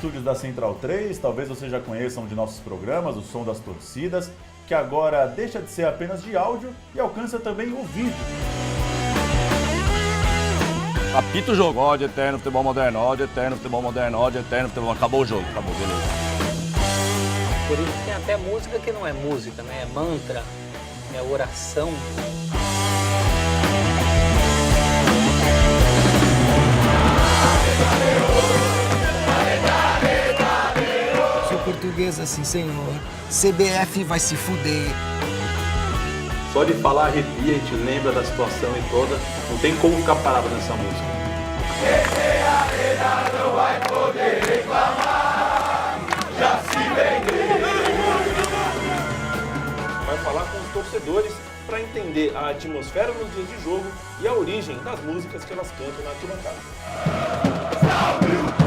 estúdios da Central 3, talvez você já conheça um de nossos programas, o Som das Torcidas, que agora deixa de ser apenas de áudio e alcança também o vídeo. Apita o jogo. Ódio eterno, futebol moderno, ódio eterno, futebol moderno, ódio eterno, futebol... Acabou o jogo, acabou, beleza. Por isso tem até música que não é música, né? É mantra, é oração. Sou portuguesa, sim senhor. CBF vai se fuder. Só de falar arrepia, a gente lembra da situação e toda. Não tem como ficar parado nessa música. Não vai poder reclamar, já se vendeu. Vai falar com os torcedores para entender a atmosfera nos dias de jogo e a origem das músicas que elas cantam na arquibancada. Salve o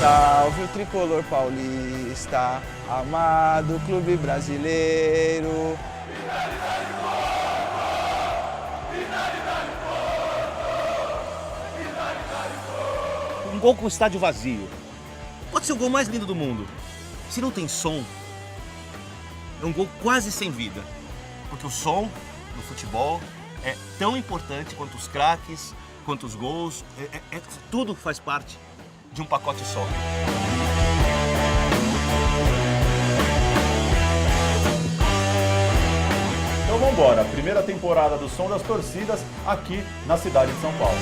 Salve o tricolor paulista, amado clube brasileiro. Um gol com o estádio vazio pode ser o gol mais lindo do mundo. Se não tem som, é um gol quase sem vida. Porque o som no futebol é tão importante quanto os craques, quanto os gols. Tudo faz parte de um pacote só. Então vamos embora, primeira temporada do Som das Torcidas aqui na cidade de São Paulo.